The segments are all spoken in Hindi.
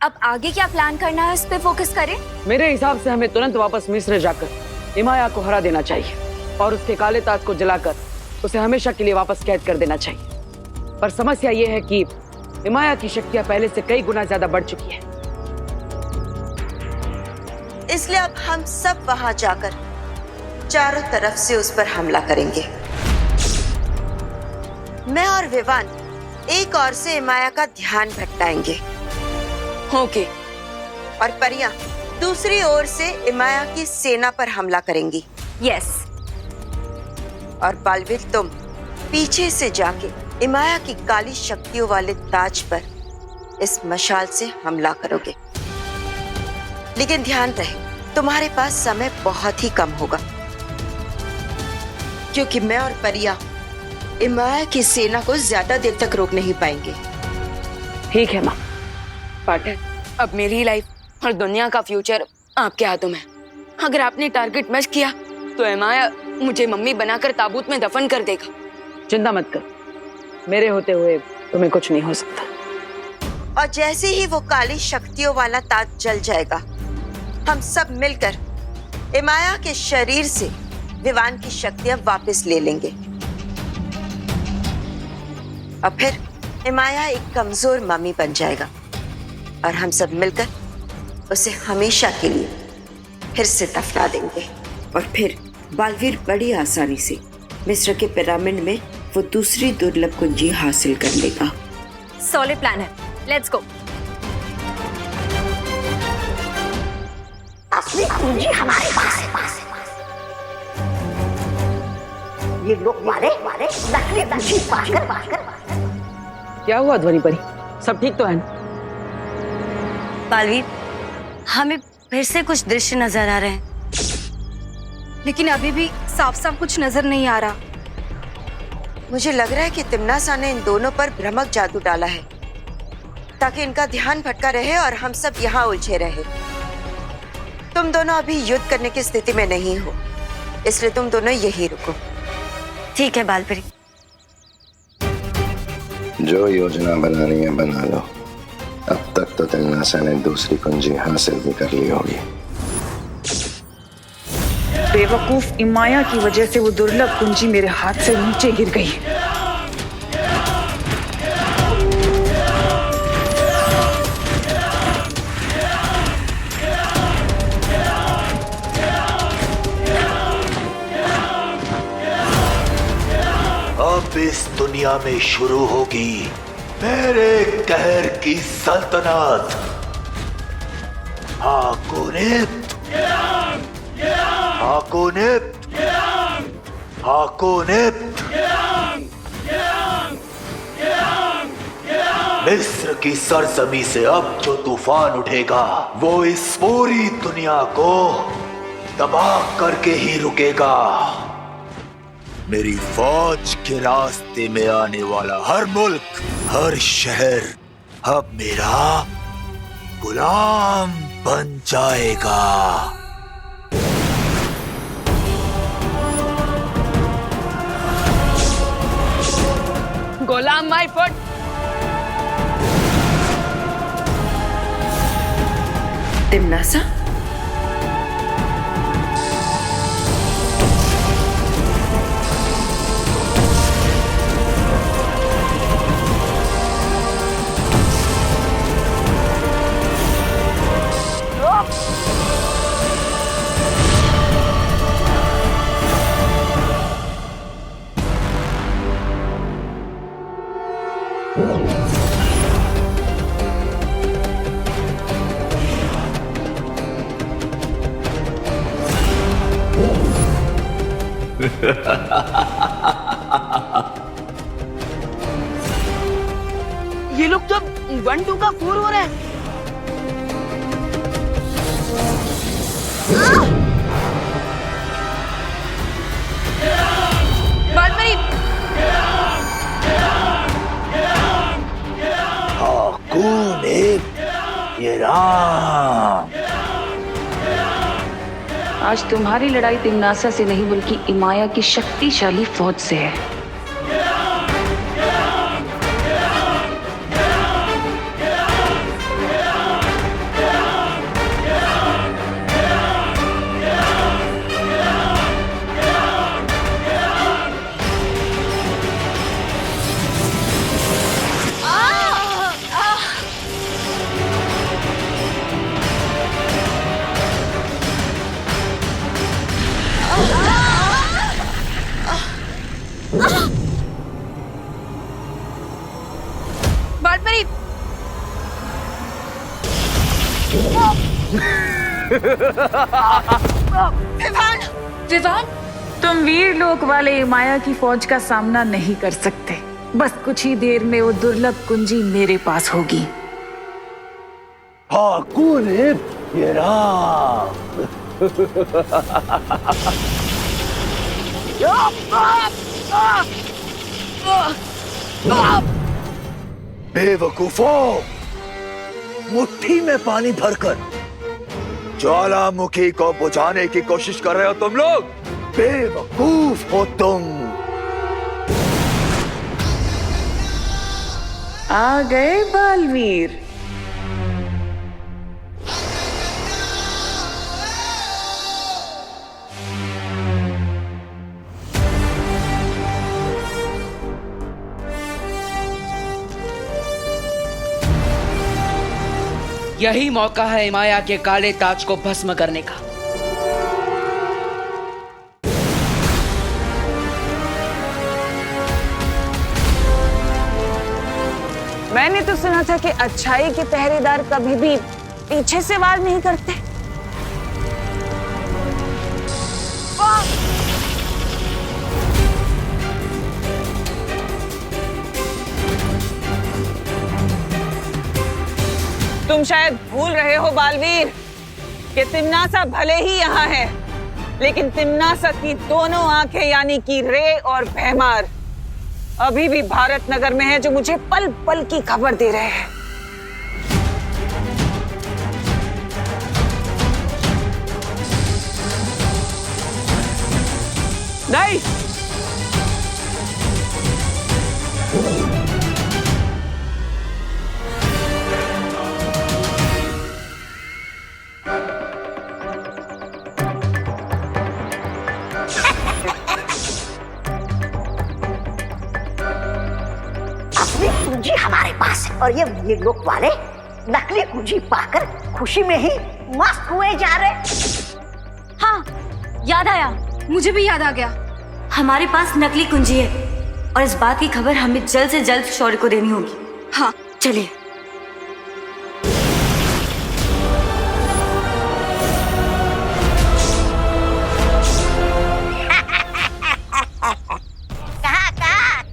अब आगे क्या प्लान करना है, उस पे फोकस करें। मेरे हिसाब से हमें तुरंत वापस मिस्र जाकर इमाया को हरा देना चाहिए और उसके काले ताज को जलाकर उसे हमेशा के लिए वापस कैद कर देना चाहिए। पर समस्या ये है कि इमाया की शक्तियां पहले से कई गुना ज्यादा बढ़ चुकी है। इसलिए अब हम सब वहां जाकर चारों तरफ से उस पर हमला करेंगे। मैं और विवान एक ओर से इमाया का ध्यान भटकाएंगे। ओके। और परियां दूसरी ओर से इमाया की सेना पर हमला करेंगी। यस। और बालवीर तुम पीछे से जाके इमाया की काली शक्तियों वाले ताज पर इस मशाल से हमला करोगे। लेकिन ध्यान रहे तुम्हारे पास समय बहुत ही कम होगा, क्योंकि मैं और परिया इमाया की सेना को ज्यादा देर तक रोक नहीं पाएंगे। ठीक है माँ। पार्टनर, अब मेरी लाइफ और दुनिया का फ्यूचर आपके हाथों में। अगर आपने टारगेट मिस किया तो इमाया मुझे मम्मी बनाकर ताबूत में दफन कर देगा। चिंता मत कर, मेरे होते हुए तुम्हें कुछ नहीं हो सकता। और जैसे ही वो काली शक्तियों वाला ताज जल जाएगा, हम सब मिलकर इमाया के शरीर से विवान की शक्तियां वापस ले लेंगे। और फिर इमाया एक कमजोर मम्मी बन जाएगा और हम सब मिलकर उसे हमेशा के लिए फिर से दफना देंगे। और फिर बालवीर बड़ी आसानी से मिस्र के पिरामिड में वो दूसरी दुर्लभ कुंजी हासिल कर लेगा। सॉलिड प्लान है, लेट्स गो। असली कुंजी हमारे पास है। ये लोग मारे नकली कुंजी पाकर क्या हुआ ध्वनि परी, सब ठीक तो है? बालवीर, हमें फिर से कुछ दृश्य नजर आ रहे हैं, लेकिन अभी भी साफ साफ कुछ नजर नहीं आ रहा। मुझे लग रहा है कि तिम्नासा ने इन दोनों पर भ्रमक जादू डाला है ताकि इनका ध्यान भटका रहे और हम सब यहाँ उलझे रहे। तुम दोनों अभी युद्ध करने की स्थिति में नहीं हो, इसलिए तुम दोनों यही रुको। ठीक है बालवीर। जो योजना बनानी है बना लो। अब तक तो तिम्नासा ने दूसरी कुंजी हासिल भी कर ली होगी। बेवकूफ इमाया की वजह से वो दुर्लभ कुंजी मेरे हाथ से नीचे गिर गई। अब इस दुनिया में शुरू होगी मेरे कहर की सल्तनत। हाकोनिप्त, हाकोनिप्त, हाकोनिप्त। मिस्र की सरजमी से अब जो तूफान उठेगा वो इस पूरी दुनिया को तबाह करके ही रुकेगा। मेरी फौज के रास्ते में आने वाला हर मुल्क, हर शहर अब मेरा गुलाम बन जाएगा। गुलाम माय फुट। तिम्नासा, ये लोग तो 1-2 का 4 हो रहा है। ये राम। आज तुम्हारी लड़ाई तिम्नासा से नहीं बल्कि इमाया की शक्तिशाली फौज से है। विवान, तुम वीर लोक वाले माया की फौज का सामना नहीं कर सकते। बस कुछ ही देर में वो दुर्लभ कुंजी मेरे पास होगी। हाँ, कौन है ये राम? बेवकूफों, मुट्ठी में पानी भरकर ज्वालामुखी को बुझाने की कोशिश कर रहे हो तुम लोग। बेवकूफ हो तुम। आ गए बालवीर। यही मौका है इमाया के काले ताज को भस्म करने का। मैंने तो सुना था कि अच्छाई के पहरेदार कभी भी पीछे से वार नहीं करते। तुम शायद भूल रहे हो बालवीर कि तिम्नासा भले ही यहाँ है, लेकिन तिम्नासा की दोनों आंखें यानी कि रे और भैमार अभी भी भारत नगर में है, जो मुझे पल पल की खबर दे रहे हैं। नहीं, कुंजी हमारे पास है और ये लोग वाले नकली कुंजी पाकर खुशी में ही मस्त हुए जा रहे। हाँ, याद आया। मुझे भी याद आ गया। हमारे पास नकली कुंजी है और इस बात की खबर हमें जल्द से जल्द शौर्य को देनी होगी। हाँ, चलिए।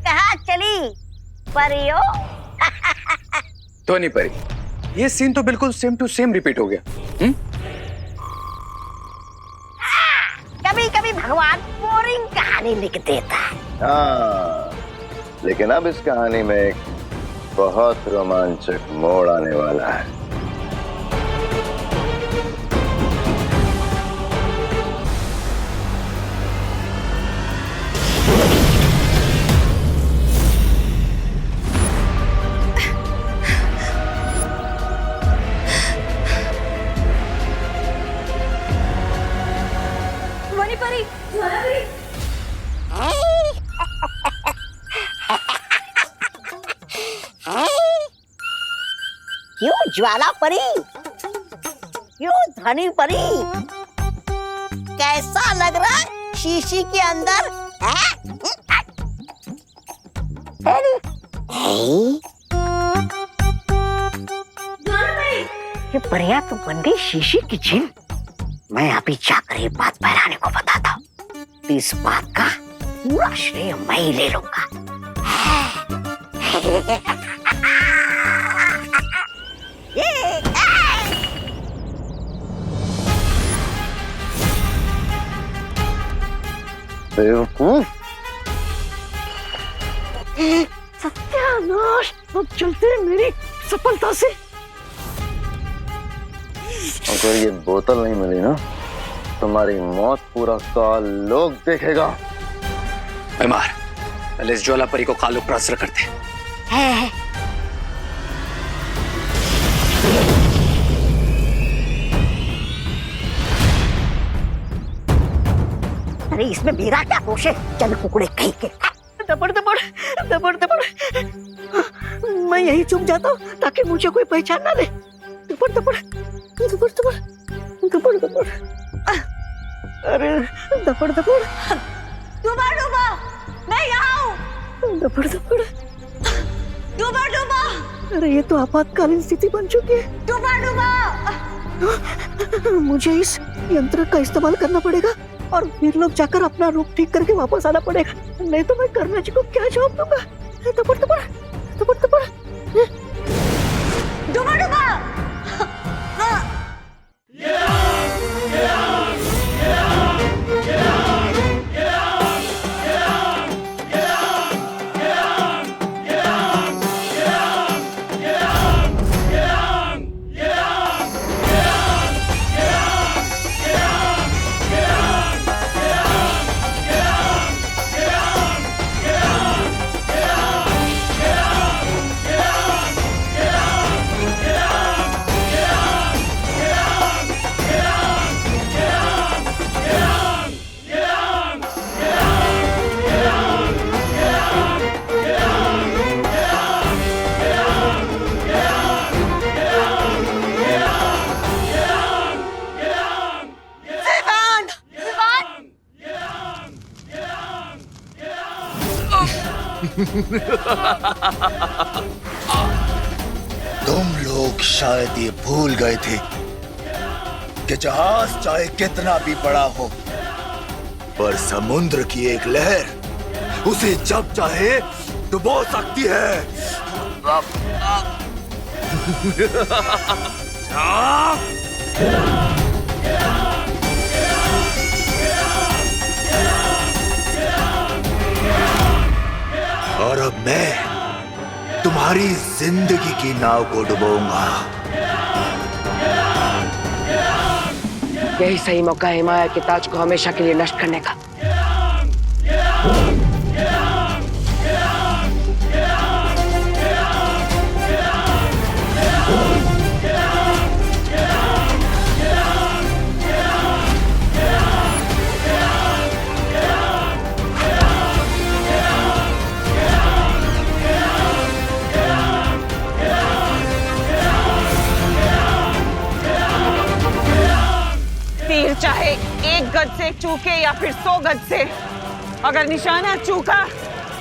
कहाँ चली परियो? तो नहीं परी, ये सीन तो बिल्कुल सेम टू सेम रिपीट हो गया। कभी कभी भगवान बोरिंग कहानी लिख देता है। हाँ, लेकिन अब इस कहानी में एक बहुत रोमांचक मोड़ आने वाला है। क्यों ज्वाला परी, क्यों धनी परी, कैसा लग रहा है शीशी के अंदर? ये परिया तो बन गई शीशी की झील। मैं अभी जाकर ये बात बहराने को बताता हूँ। इस बात का पूरा श्रेय मैं ही ले लूंगा। बेवकूफ, सत्यानाश, अब चलते हैं मेरी सफलता से। अगर ये बोतल नहीं मिली ना, तुम्हारी मौत पूरा साल लोग देखेगा। बीमार, पहले इस ज्वाला परी को कालू प्रास्त्र करते हैं। अरे इसमें मेरा क्या दोष है? चल कुकड़े कहीं के। दबड़ दबड़ दबड़ दबड़, मैं यही चुप जाता हूँ ताकि मुझे कोई पहचान ना ले। दबड़ दबड़ दबड़ दबड़ दबड़ दबड़, अरे दबड़ दबड़। डूबा डूबा, मैं यहाँ हूँ। दबड़ दबड़ डूबा डूबा। अरे ये तो आपातकालीन स्थिति बन चुकी है। मुझे इस यंत्र का इस्तेमाल करना पड़ेगा और वीर लोग जाकर अपना रूप ठीक करके वापस आना पड़ेगा, नहीं तो मैं कर्णा जी को क्या जवाब दूंगा। तपड़ तपड़ तपड़ तपड़ डुबा डुबा। तुम लोग शायद ये भूल गए थे कि जहाज चाहे कितना भी बड़ा हो, पर समुद्र की एक लहर उसे जब चाहे डुबो सकती है। और अब मैं तुम्हारी जिंदगी की नाव को डुबोऊंगा। यही सही मौका है हिमाया के ताज को हमेशा के लिए नष्ट करने का। तीर चाहे 1 गज से चूके या फिर 100 गज से, अगर निशाना चूका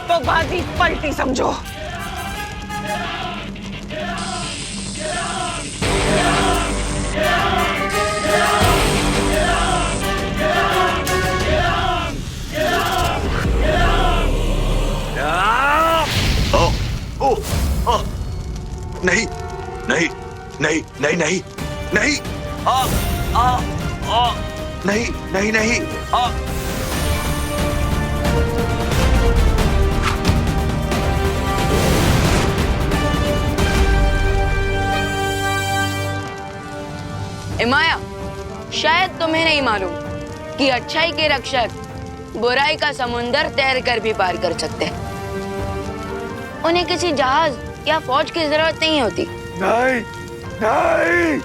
तो बाजी पलटी समझो। नहीं नहीं नहीं नहीं नहीं नहीं आ आ आ नहीं नहीं नहीं आ हिमाया, शायद तुम्हें नहीं मालूम कि अच्छाई के रक्षक बुराई का समुंदर तैर कर भी पार कर सकते हैं। उन्हें किसी जहाज या फौज की जरूरत नहीं होती। नहीं नहीं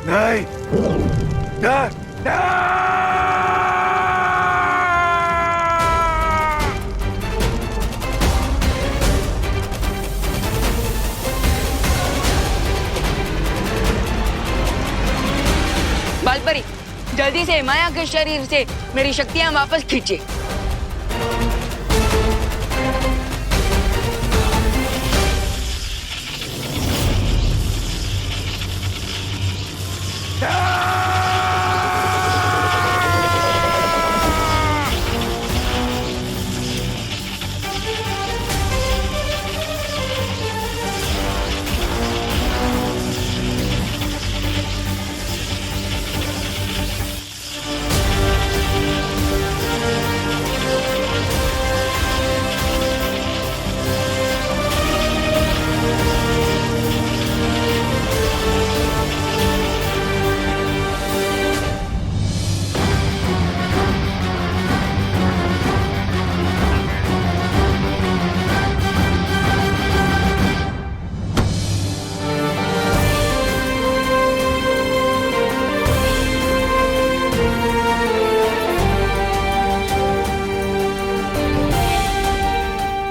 नहीं नहीं बालपरी, जल्दी से हिमाया के शरीर से मेरी शक्तियां वापस खींचे।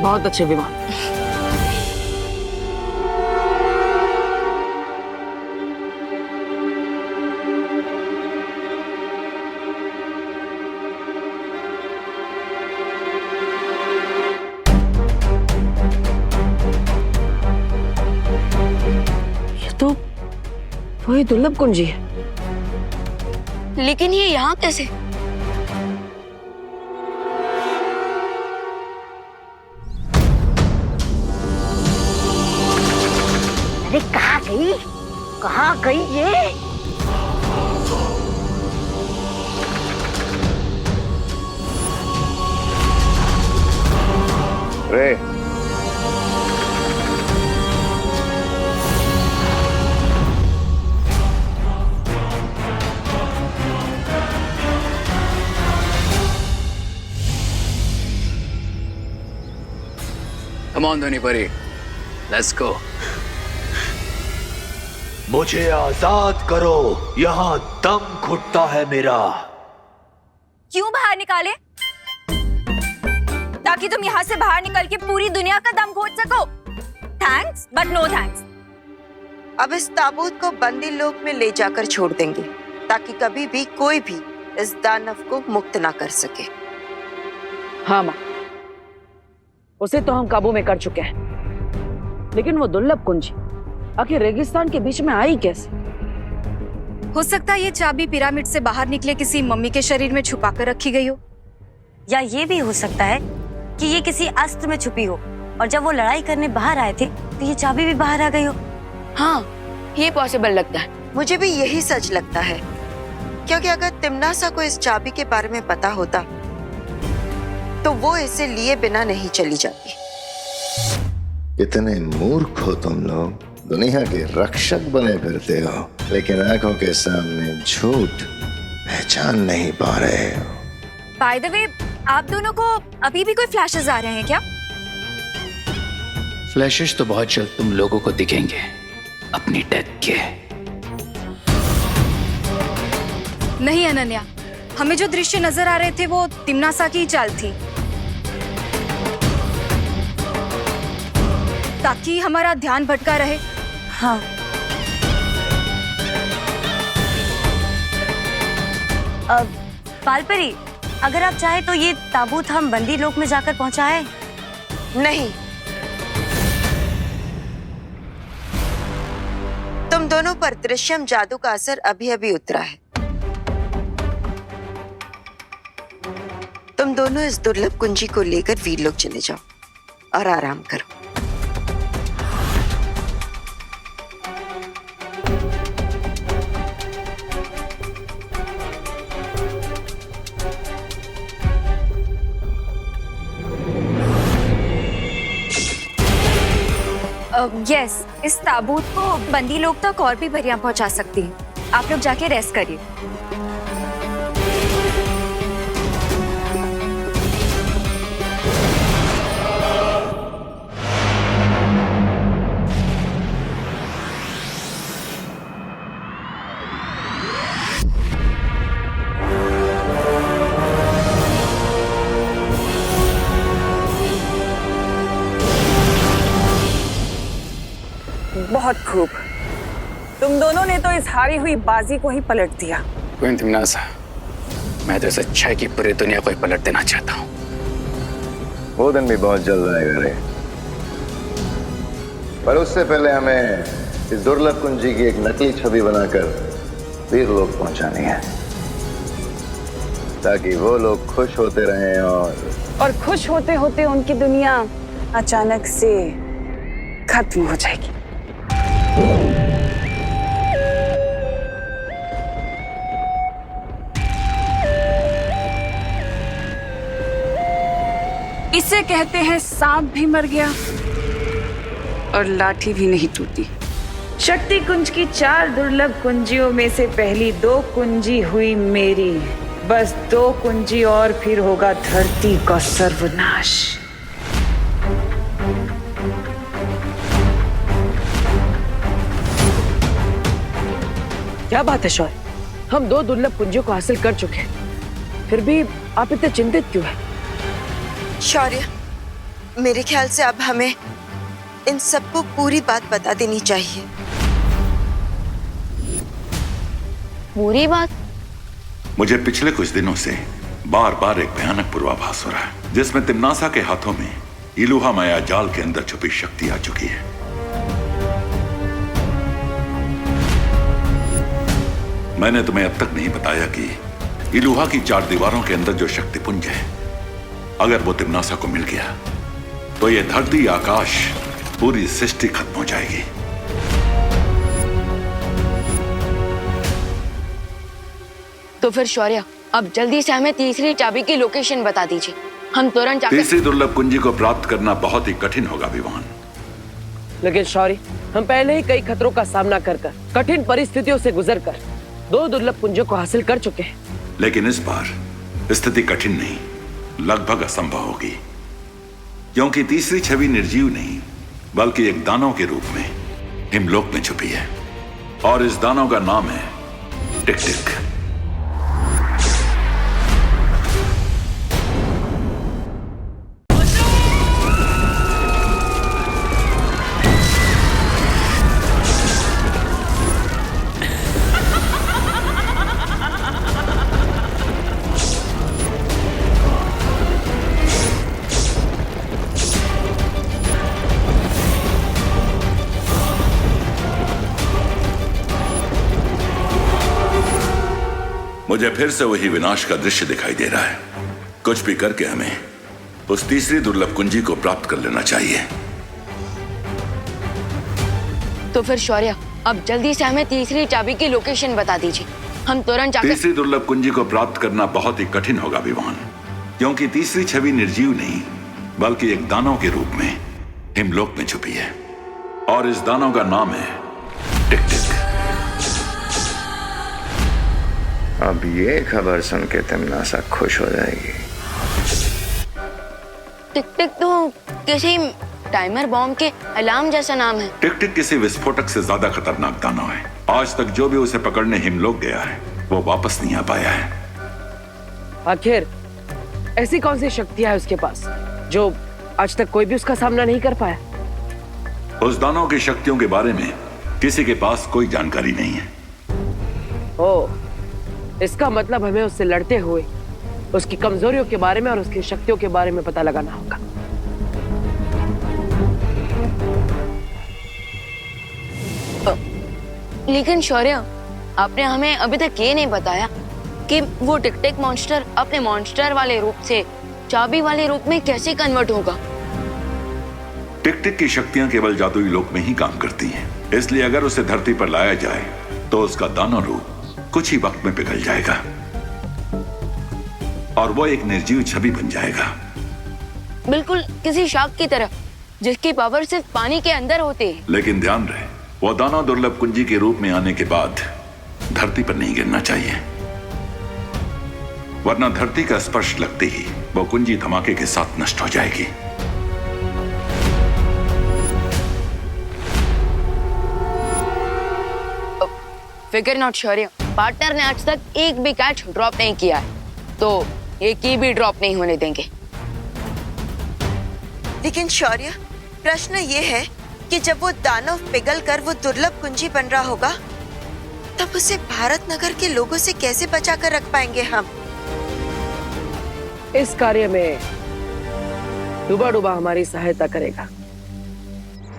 बहुत अच्छे विमान। वही दुर्लभ कुंजी है। लेकिन ये यहाँ कैसे? अरे कहाँ गई? कहाँ गई ये? रे Come on, Dhoni Pari. Let's go. मुझे आजाद करो, यहाँ दम घुटता है मेरा। क्यों बाहर निकाले? ताकि तुम यहाँ से बाहर निकल के पूरी दुनिया का दम घोट सको। Thanks but no thanks. अब इस ताबूत को बंदी लोक में ले जाकर छोड़ देंगे ताकि कभी भी कोई भी इस दानव को मुक्त ना कर सके। हाँ माँ, उसे तो हम काबू में कर चुके हैं, लेकिन वो दुर्लभ कुंजी आखिर रेगिस्तान के बीच में आई कैसे? हो सकता है ये चाबी पिरामिड से बाहर निकले किसी मम्मी के शरीर में छुपा कर रखी गई हो, या ये भी हो सकता है कि ये किसी अस्त्र में छुपी हो और जब वो लड़ाई करने बाहर आए थे तो ये चाबी भी बाहर आ गई हो। हाँ, ये पॉसिबल लगता है। मुझे भी यही सच लगता है, क्योंकि अगर तिम्नासा को इस चाबी के बारे में पता होता तो वो इसे लिए बिना नहीं चली जाती। कितने मूर्ख हो तुम लोग, दुनिया के रक्षक बने फिरते हो लेकिन आंखों के सामने झूठ पहचान नहीं पा रहे हो। बाय द वे, आप दोनों को अभी भी कोई फ्लैशेस आ रहे हैं क्या? फ्लैशेस तो बहुत जल्द तुम लोगों को दिखेंगे अपनी डेथ के। नहीं अनन्या, हमें जो दृश्य नजर आ रहे थे वो तिम्नासा की ही चाल थी, ताकि हमारा ध्यान भटका रहे। हाँ, पालपरी, अगर आप चाहे तो ये ताबूत हम बंदी लोक में जाकर पहुंचाएं। नहीं, तुम दोनों पर दृश्यम जादू का असर अभी अभी उतरा है। तुम दोनों इस दुर्लभ कुंजी को लेकर वीर लोग चले जाओ और आराम करो। यस, इस ताबूत को बंदी लोग तक और भी बढ़िया पहुंचा सकती हैं। आप लोग जाके रेस्ट करिए। बहुत खूब, तुम दोनों ने तो इस हारी हुई बाजी को ही पलट दिया। क्वीन तिम्नासा, मैं तो इस अच्छाई की पूरी दुनिया को ही पलट देना चाहता हूँ। वो दिन भी बहुत जल्द आएगा रे, पर उससे पहले हमें इस दुर्लभ कुंजी की एक नकली छवि बनाकर वीर लोग पहुंचानी है, ताकि वो लोग खुश होते रहें और खुश होते होते उनकी दुनिया अचानक से खत्म हो जाएगी। इसे कहते हैं सांप भी मर गया और लाठी भी नहीं टूटी। शक्ति कुंज की 4 दुर्लभ कुंजियों में से पहली 2 कुंजी हुई मेरी। बस 2 कुंजी और फिर होगा धरती का सर्वनाश। क्या बात है शौर्य, हम 2 दुर्लभ कुंजियों को हासिल कर चुके हैं, फिर भी आप इतने चिंतित क्यों हैं? शौर्य, मेरे ख्याल से अब हमें इन सबको पूरी बात बता देनी चाहिए। पूरी बात? मुझे पिछले कुछ दिनों से बार बार एक भयानक पूर्वाभास हो रहा है, जिसमें तिम्नासा के हाथों में इलुहा माया जाल के अंदर छुपी शक्ति आ चुकी है। मैंने तुम्हें अब तक नहीं बताया कि इलुहा की 4 दीवारों के अंदर जो शक्तिपुंज है, अगर वो तिम्नासा को मिल गया तो ये धरती, आकाश, पूरी सृष्टि खत्म हो जाएगी। तो फिर शौर्य, अब जल्दी से हमें तीसरी चाबी की लोकेशन बता दीजिए, हम तुरंत जाकर। तीसरी दुर्लभ कुंजी को प्राप्त करना बहुत ही कठिन होगा विवान। लेकिन शौर्य, हम पहले ही कई खतरों का सामना कर कठिन परिस्थितियों से गुजरकर 2 दुर्लभ कुंजों को हासिल कर चुके हैं। लेकिन इस बार स्थिति कठिन नहीं, लगभग असंभव होगी, क्योंकि तीसरी छवि निर्जीव नहीं बल्कि एक दानव के रूप में हिमलोक में छुपी है, और इस दानव का नाम है टिक टिक। मुझे फिर से वही विनाश का दृश्य दिखाई दे रहा है। कुछ भी करके हमें उस तीसरी दुर्लभ कुंजी को प्राप्त कर लेना चाहिए। तो फिर शौर्य, अब जल्दी से हमें तीसरी चाबी की लोकेशन बता दीजिए, हम तुरंत जाकर। तीसरी दुर्लभ कुंजी को प्राप्त करना बहुत ही कठिन होगा विवान, क्योंकि तीसरी छवि निर्जीव नहीं बल्कि एक दानव के रूप में हिमलोक में छुपी है, और इस दानव का नाम है टिक टिक। अब ये खबर सुन के तिम्नासा खुश हो जाएगी। टिक टिक तो किसी टाइमर बॉम्ब के अलार्म जैसा नाम है। टिक टिक किसी विस्फोटक से ज्यादा खतरनाक दानव है। आज तक जो भी उसे पकड़ने हिमलोक गया है वो वापस नहीं आ पाया है। आखिर ऐसी कौन सी शक्तियां है उसके पास जो आज तक कोई भी उसका सामना नहीं कर पाया? उस दानव की शक्तियों के बारे में किसी के पास कोई जानकारी नहीं है। ओह, इसका मतलब हमें उससे लड़ते हुए उसकी कमजोरियों के बारे में और उसकी शक्तियों के बारे में पता लगाना होगा। लेकिन शौर्य, आपने हमें अभी तक ये नहीं बताया कि वो टिक टिक मॉन्स्टर अपने मॉन्स्टर वाले रूप से चाबी वाले रूप में कैसे कन्वर्ट होगा। टिक टिक की शक्तियां केवल जादुई लोक में ही काम करती हैं, इसलिए अगर उसे धरती पर लाया जाए तो उसका दानव रूप कुछ ही वक्त में पिघल जाएगा और वो एक निर्जीव छवि बन जाएगा, बिल्कुल किसी शार्क की तरह जिसकी पावर सिर्फ पानी के अंदर होती है। लेकिन ध्यान रहे, वो दानव दुर्लभ कुंजी के रूप में आने के बाद धरती पर नहीं गिरना चाहिए, वरना धरती का स्पर्श लगते ही वो कुंजी धमाके के साथ नष्ट हो जाएगी। फिकर नॉट शौर्य, पार्टनर ने आज तक एक भी कैच ड्रॉप नहीं किया है, तो एक ही भी ड्रॉप नहीं होने देंगे। लेकिन शौर्य, प्रश्न ये है कि जब वो दानव पिघल कर वो दुर्लभ कुंजी बन रहा होगा तब उसे भारत नगर के लोगों से कैसे बचा कर रख पाएंगे हम? इस कार्य में डूबा डूबा हमारी सहायता करेगा।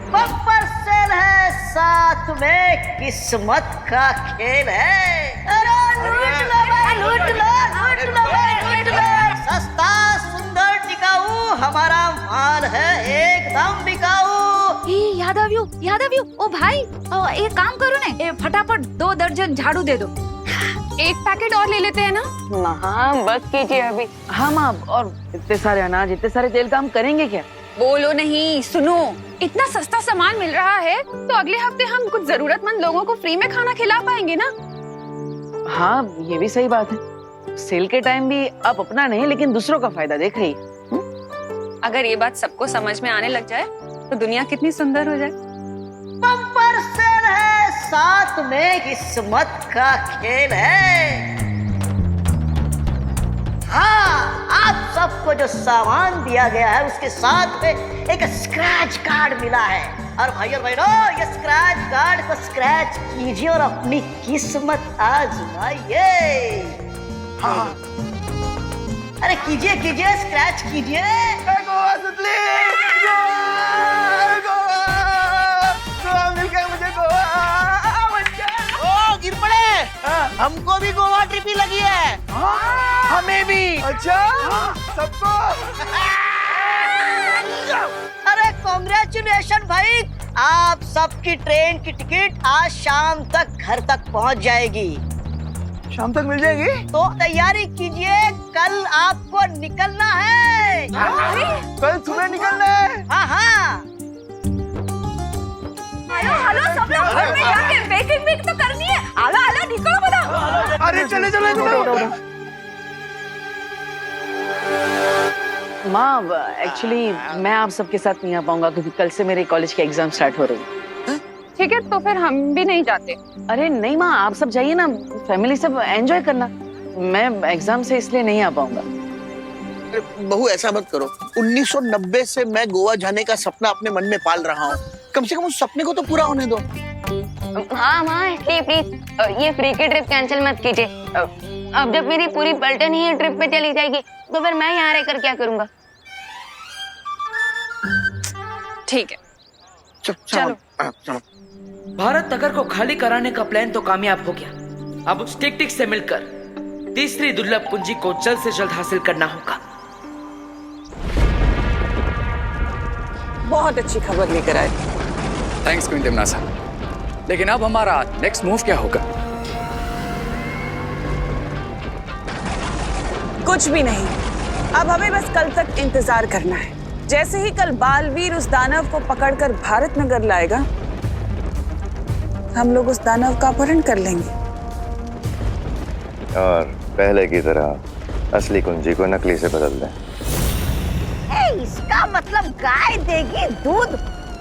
बम्पर सेल है, साथ में किस्मत का खेल है। अरे लूट लो भाई, लूट लो, लूट लो भाई, लूट लो। सस्ता, सुंदर, टिकाऊ हमारा माल है, एकदम बिकाऊ। यादव ओ भाई, एक काम करो ना, फटाफट 2 दर्जन झाड़ू दे दो। एक पैकेट और ले लेते हैं ना। हाँ बस कीजिए अभी। हाँ माँ, और इतने सारे अनाज, इतने सारे तेल का हम करेंगे क्या? बोलो नहीं, सुनो, इतना सस्ता सामान मिल रहा है तो अगले हफ्ते हम कुछ जरूरतमंद लोगों को फ्री में खाना खिला पाएंगे ना। हाँ, ये भी सही बात है। सेल के टाइम भी आप अपना नहीं लेकिन दूसरों का फायदा देख रही। अगर ये बात सबको समझ में आने लग जाए तो दुनिया कितनी सुंदर हो जाए। बम्पर सेल है, साथ में किस्मत का खेल है। हाँ, आप सबको जो सामान दिया गया है उसके साथ में एक स्क्रैच कार्ड मिला है, और भाई और बहनों, ये स्क्रैच कार्ड को स्क्रैच कीजिए और अपनी किस्मत आजमाइए। हाँ, अरे कीजिए कीजिए, स्क्रैच कीजिए। गिर पड़े। हमको भी गोवा ट्रिप ही लगी है। हमें भी। अच्छा सबको। अरे कांग्रेचुलेशन भाई, आप सबकी ट्रेन की टिकट आज शाम तक घर तक पहुंच जाएगी। शाम तक मिल जाएगी? तो तैयारी कीजिए, कल आपको निकलना है। कल सुबह निकलना है? हाँ हाँ। हेलो सब लोग घर में जाके पैकिंग तो करनी है। आला निकलो बता। अरे चले चले माँ, एक्चुअली मैं आप सबके साथ नहीं आ पाऊंगा क्योंकि कल से मेरे कॉलेज के एग्जाम स्टार्ट हो रही है। ठीक है, तो फिर हम भी नहीं जाते। अरे नहीं माँ, आप सब जाइए ना, फैमिली सब एंजॉय करना। मैं एग्जाम से इसलिए नहीं आ पाऊंगा। बहू ऐसा मत करो, 1990 से मैं गोवा जाने का सपना अपने मन में पाल रहा हूँ, कम से कम उस सपने को तो पूरा होने दो। हाँ माँ, इसलिए प्लीज ये फ्री की ट्रिप कैंसिल मत कीजिए। अब जब मेरी पूरी पलटन ही ट्रिप पे चली जाएगी तो फिर मैं यहाँ रहकर क्या करूँगा? ठीक है, चलो। भारत नगर को खाली कराने का प्लान तो कामयाब हो गया। अब उस टिक से मिलकर तीसरी दुर्लभ कुंजी को जल्द से जल्द हासिल करना होगा। बहुत अच्छी खबर लेकर आए। थैंक्स क्वीन तिम्नासा। लेकिन अब हमारा नेक्स्ट मूव क्या होगा? कुछ भी नहीं, अब हमें बस कल तक इंतजार करना है। जैसे ही कल बालवीर उस दानव को पकड़कर भारत नगर लाएगा, हम लोग उस दानव का अपहरण कर लेंगे और पहले की तरह असली कुंजी को नकली से बदल दें। इसका मतलब गाय देगी दूध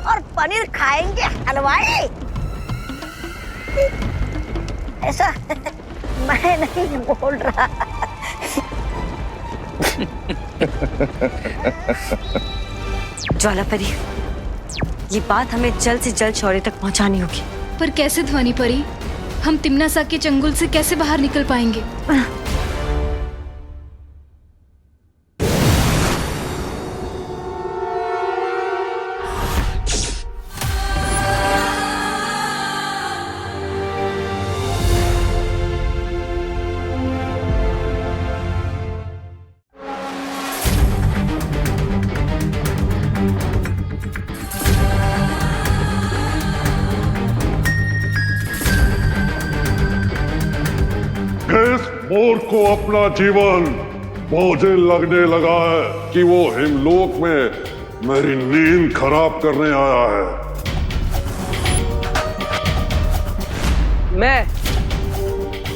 और पनीर खाएंगे हलवाई। ऐसा मैं नहीं बोल रहा। ज्वालापरी, ये बात हमें जल्द से जल्द शौर्य तक पहुंचानी होगी। पर कैसे ध्वनि परी? हम तिम्नासा के चंगुल से कैसे बाहर निकल पाएंगे? इस मोर को अपना जीवन बोझिल लगने लगा है कि वो हिमलोक में मेरी नींद खराब करने आया है। मैं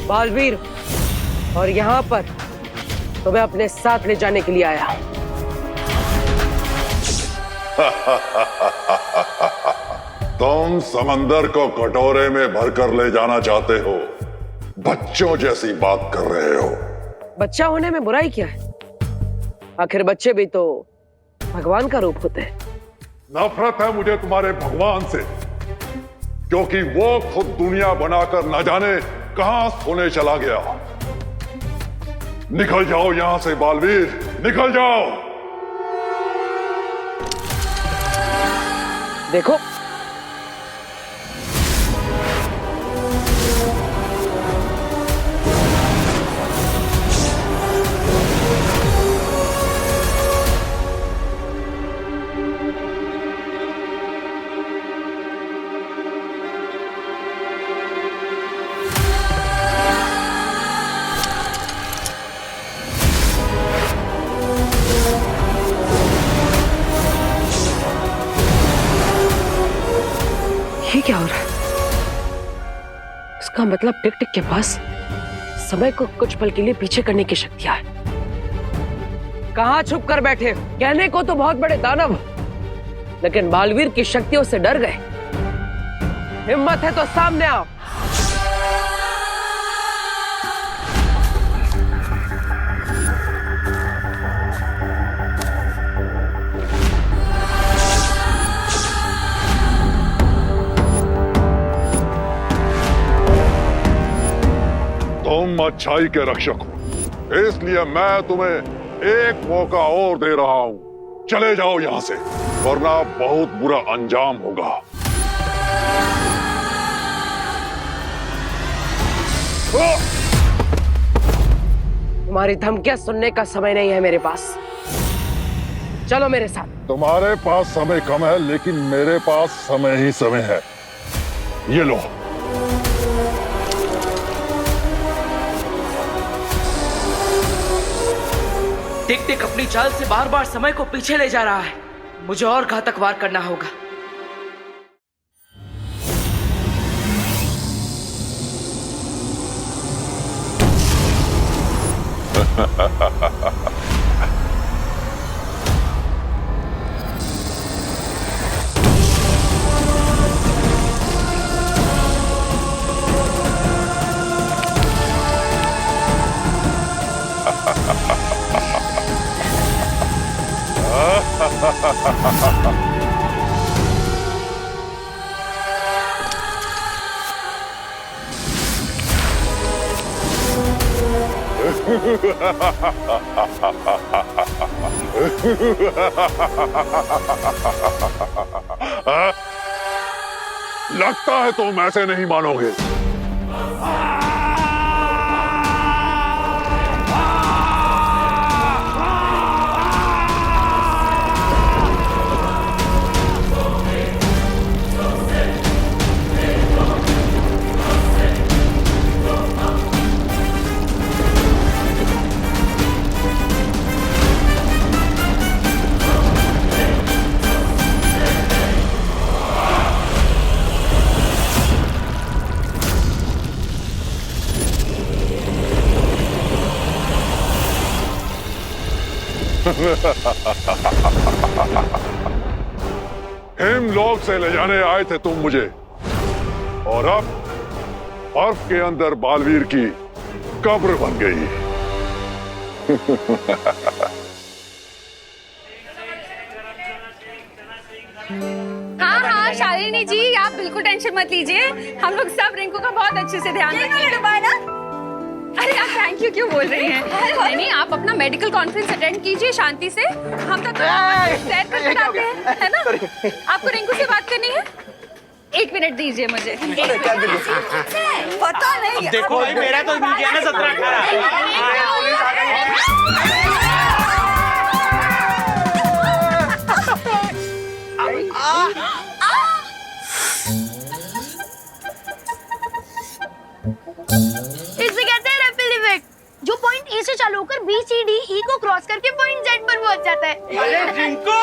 बालवीर और यहाँ पर तुम्हें अपने साथ ले जाने के लिए आया हूँ। तुम समंदर को कटोरे में भरकर ले जाना चाहते हो, बच्चों जैसी बात कर रहे हो। बच्चा होने में बुराई क्या है? आखिर बच्चे भी तो भगवान का रूप होते हैं। नफरत है मुझे तुम्हारे भगवान से, क्योंकि वो खुद दुनिया बनाकर न जाने कहां सोने चला गया। निकल जाओ यहां से बालवीर, निकल जाओ। देखो, ये क्या हो रहा है? इसका मतलब टिक टिक के पास समय को कुछ पल के लिए पीछे करने की शक्तियां है। कहां छुप कर बैठे हो? कहने को तो बहुत बड़े दानव, लेकिन बालवीर की शक्तियों से डर गए। हिम्मत है तो सामने आओ। तुम अच्छाई के रक्षक हो, इसलिए मैं तुम्हें एक मौका और दे रहा हूं। चले जाओ यहां से, वरना बहुत बुरा अंजाम होगा। तुम्हारी धमकियां सुनने का समय नहीं है मेरे पास। चलो मेरे साथ। तुम्हारे पास समय कम है, लेकिन मेरे पास समय ही समय है। ये लो। टिक टिक अपनी चाल से बार बार समय को पीछे ले जा रहा है। मुझे और घातक वार करना होगा। लगता है तुम ऐसे नहीं मानोगे। हिमलोक से ले जाने आए थे तुम मुझे, और अब बर्फ के अंदर बालवीर की कब्र बन गई। हाँ शालिनी जी, आप बिल्कुल टेंशन मत लीजिए, हम लोग सब रिंकू का बहुत अच्छे से ध्यान रखेंगे। अरे आप थैंक यू क्यों बोल रही हैं? नहीं, आप अपना मेडिकल कॉन्फ्रेंस अटेंड कीजिए शांति से। हम तो सैर करके आते हैं, है ना? आपको रिंकू से बात करनी है? 1 मिनट दीजिए मुझे। पता नहीं। देखो भाई, मेरा तो मिल गया ना 17-18। इसे कहते हैं रैपिड इफेक्ट, जो पॉइंट ए से चालू होकर बी सी डी ई को क्रॉस करके पॉइंट जेड पर पहुंच जाता है। अरे रिंकू,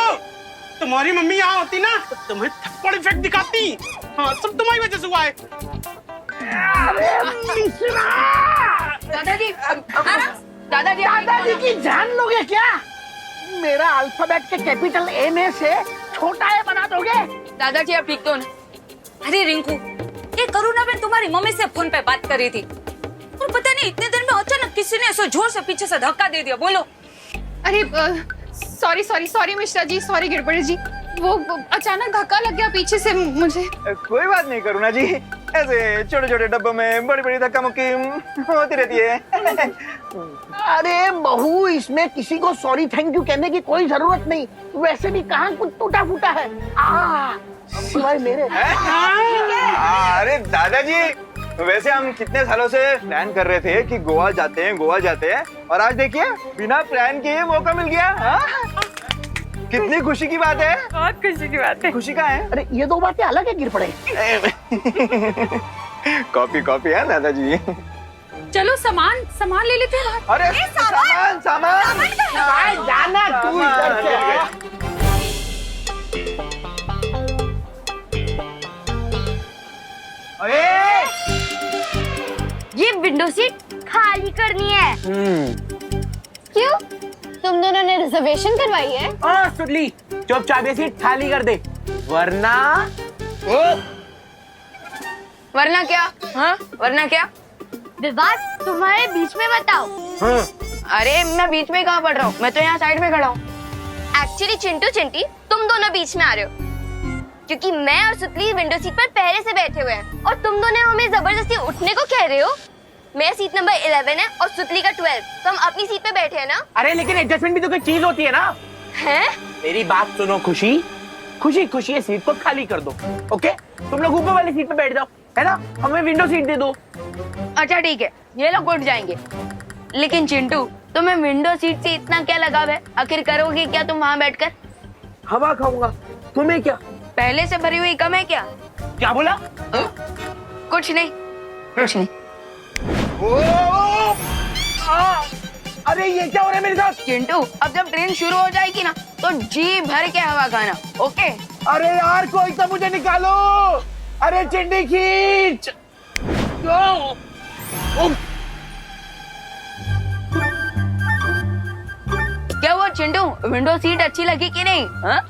तुम्हारी मम्मी यहाँ होती ना तो तुम्हें थप्पड़ इफेक्ट दिखाती। हाँ, सब तुम्हारी वजह से हुआ है। दादाजी की जान लोगे क्या? मेरा अल्फाबेट के कैपिटल ए में से छोटा ए बना दोगे? दादाजी आप ठीक तो ना? अरे रिंकू, ये करुणा बहन तुम्हारी मम्मी से फोन पे बात कर रही थी, और पता नहीं इतने देर में अचानक किसी ने ऐसा जोर से पीछे से धक्का दे दिया। बोलो। अरे सॉरी मिश्रा जी, सॉरी गिरबड़ी जी, वो अचानक धक्का लग गया पीछे से मुझे। कोई बात नहीं करुणा जी, ऐसे छोटे छोटे डब्बों में बड़ी बड़ी धक्का मुक्की होती रहती है। अरे बहू, इसमें किसी को सॉरी थैंक यू कहने की कोई जरूरत नहीं। वैसे भी कहाँ कुछ टूटा फूटा है सिवाय मेरे। अरे दादाजी, वैसे हम कितने सालों से प्लान कर रहे थे कि गोवा जाते हैं, और आज देखिए बिना प्लान किए मौका मिल गया। कितनी खुशी की बात है। बहुत खुशी की बात है। खुशी कहाँ है? अरे ये दो बातें अलग है गिर पड़े। कॉपी है दादाजी। चलो सामान ले लेते हैं। अरे सामान जाना तू इधर से। ये विंडो सीट खाली करनी है। क्यों? तुम दोनों ने रिजर्वेशन करवाई है? सुनली, चुपचाप ये सीट खाली कर दे, वरना क्या? हाँ, वरना क्या? विवाद तुम्हारे बीच में बताओ। अरे मैं बीच में कहाँ पड़ रहा हूँ, मैं तो यहाँ साइड में खड़ा हूँ। एक्चुअली चिंटू चिंटी तुम दोनों बीच में आ रहे हो, क्योंकि मैं और सुतली विंडो सीट पर पहले से बैठे हुए हैं, और तुम दोनों हमें जबरदस्ती उठने को कह रहे हो। मेरा सीट नंबर 11 है और सुतली का 12, तो हम अपनी सीट पे बैठे हैं ना। अरे लेकिन एडजस्टमेंट भी तो कोई चीज होती है ना। है? मेरी बात सुनो खुशी, खुशी खुशी ये सीट को खाली कर दो। ओके, तुम लोग ऊपर वाली सीट पे बैठ जाओ, है ना, हमें विंडो सीट दे दो। अच्छा ठीक है, ये लोग उठ जाएंगे, लेकिन चिंटू तुम्हें विंडो सीट से इतना क्या लगाव है? आखिर करोगे क्या तुम वहाँ बैठकर? हवा खाऊंगा, तुम्हें क्या? पहले से भरी हुई कम है क्या? क्या बोला? कुछ नहीं, कुछ नहीं। अरे ये क्या हो रहा है मेरे साथ? चिंटू अब जब ट्रेन शुरू हो जाएगी ना तो जी भर के हवा खाना, ओके? अरे यार कोई तो मुझे निकालो, अरे चिंडी खींच। क्या हुआ चिंटू, विंडो सीट अच्छी लगी कि नहीं? हाँ?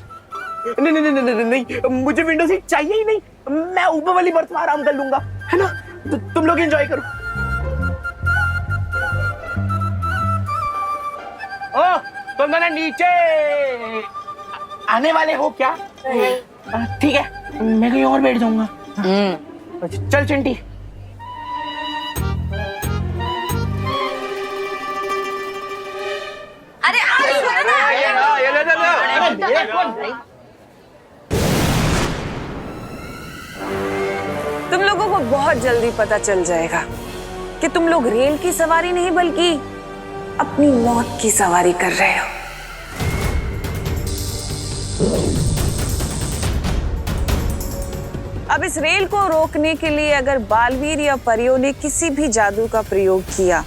नहीं नहीं नहीं नहीं नहीं, मुझे विंडो सीट चाहिए ही नहीं, मैं ऊपर वाली बर्थ में आराम कर लूंगा, है ना? तुम लोग एंजॉय करो। ओ तुम दोनों नीचे आने वाले हो क्या? ठीक है, मैं कहीं और बैठ जाऊंगा। चल चिंटी। अरे तुम लोगों को बहुत जल्दी पता चल जाएगा कि तुम लोग रेल की सवारी नहीं बल्कि अपनी मौत की सवारी कर रहे हो। अब इस रेल को रोकने के लिए अगर बालवीर या परियों ने किसी भी जादू का प्रयोग किया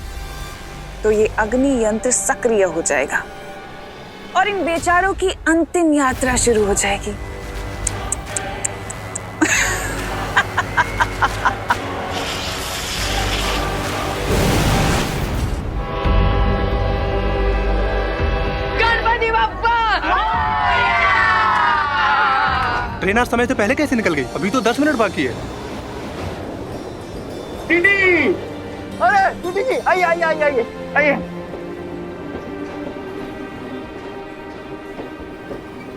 तो ये अग्नि यंत्र सक्रिय हो जाएगा और इन बेचारों की अंतिम यात्रा शुरू हो जाएगी। गणपति बप्पा! ट्रेन आज समय से पहले कैसे निकल गई? अभी तो 10 मिनट बाकी है। टीटी! अरे टीटी जी, आइए आइए आइए आइए आइए।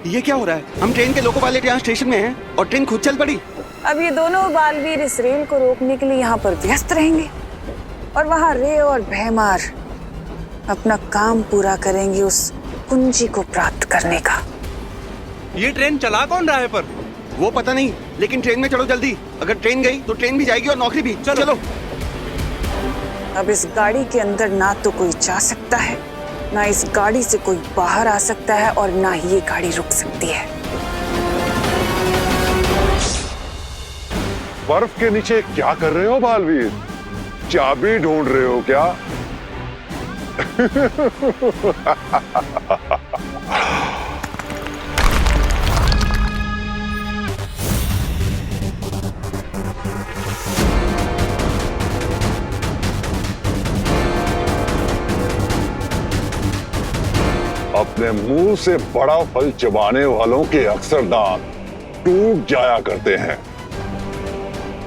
ये क्या हो रहा है? हम ट्रेन के लोको पायलट यहाँ स्टेशन में हैं और ट्रेन खुद चल पड़ी। अब ये दोनों बालवीर इस रेल को रोकने के लिए यहाँ पर व्यस्त रहेंगे और वहाँ रे और भैमार अपना काम पूरा करेंगे उस कुंजी को प्राप्त करने का। ये ट्रेन चला कौन रहा है पर? वो पता नहीं, लेकिन ट्रेन में चलो जल्दी। अगर ट्रेन गई तो ट्रेन भी जाएगी और नौकरी भी। चलो। अब इस गाड़ी के अंदर ना तो कोई जा सकता है, ना इस गाड़ी से कोई बाहर आ सकता है और ना ही ये गाड़ी रुक सकती है। बर्फ के नीचे क्या कर रहे हो बालवीर? चाबी ढूंढ रहे हो क्या? अपने मुंह से बड़ा फल चबाने वालों के अक्सर दांत टूट जाया करते हैं,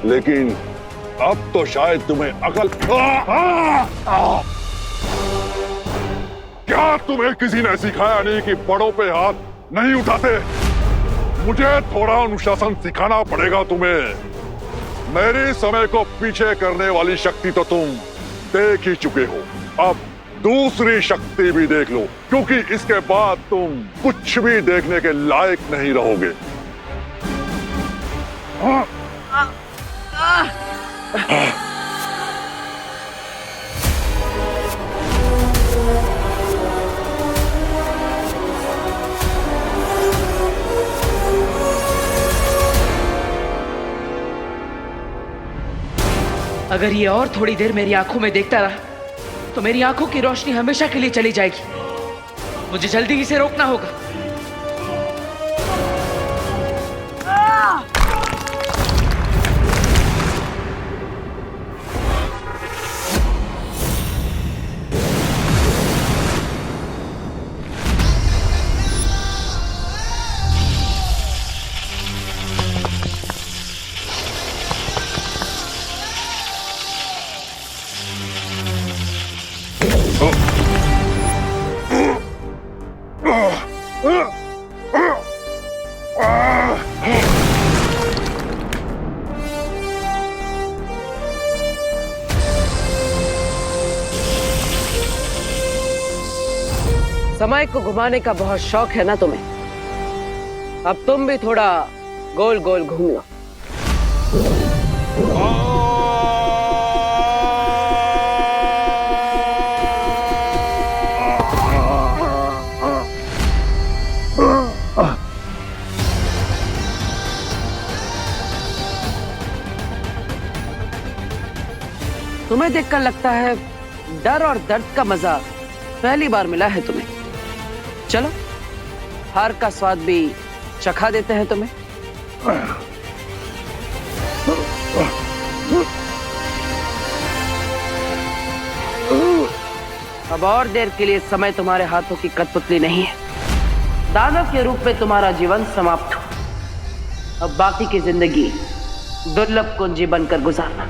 लेकिन अब तो शायद तुम्हें अकल। क्या तुम्हें किसी ने सिखाया नहीं कि बड़ों पे हाथ नहीं उठाते? मुझे थोड़ा अनुशासन सिखाना पड़ेगा तुम्हें। मेरे समय को पीछे करने वाली शक्ति तो तुम देख ही चुके हो, अब दूसरी शक्ति भी देख लो, क्योंकि इसके बाद तुम कुछ भी देखने के लायक नहीं रहोगे। अगर ये और थोड़ी देर मेरी आंखों में देखता रहा तो मेरी आंखों की रोशनी हमेशा के लिए चली जाएगी। मुझे जल्दी इसे रोकना होगा। समय को घुमाने का बहुत शौक है ना तुम्हें? अब तुम भी थोड़ा गोल गोल घूम लो। तुम्हें देखकर लगता है डर और दर्द का मजा पहली बार मिला है तुम्हें। चलो हार का स्वाद भी चखा देते हैं तुम्हें। अब और देर के लिए समय तुम्हारे हाथों की कठपुतली नहीं है। दानव के रूप में तुम्हारा जीवन समाप्त हो। अब बाकी की जिंदगी दुर्लभ कुंजी बनकर गुजारना।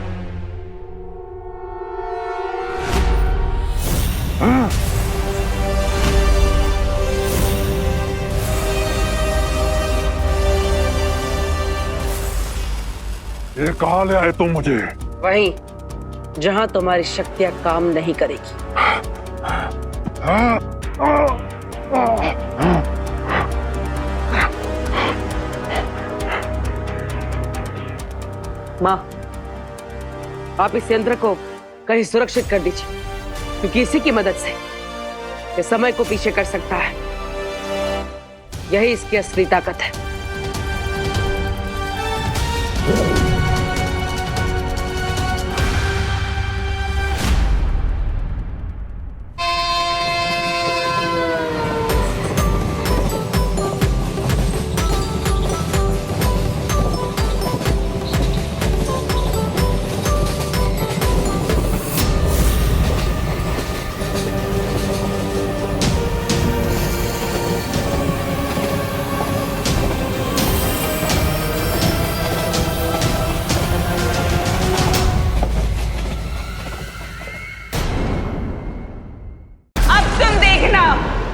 ये कहाँ ले आए तुम मुझे? वहीं जहां तुम्हारी शक्तियां काम नहीं करेगी। माँ, आप इस यंत्र को कहीं सुरक्षित कर दीजिए, क्योंकि इसी की मदद से ये समय को पीछे कर सकता है। यही इसकी असली ताकत है।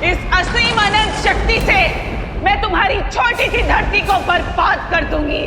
इस असीम अनंत शक्ति से मैं तुम्हारी छोटी सी धरती को बर्बाद कर दूंगी।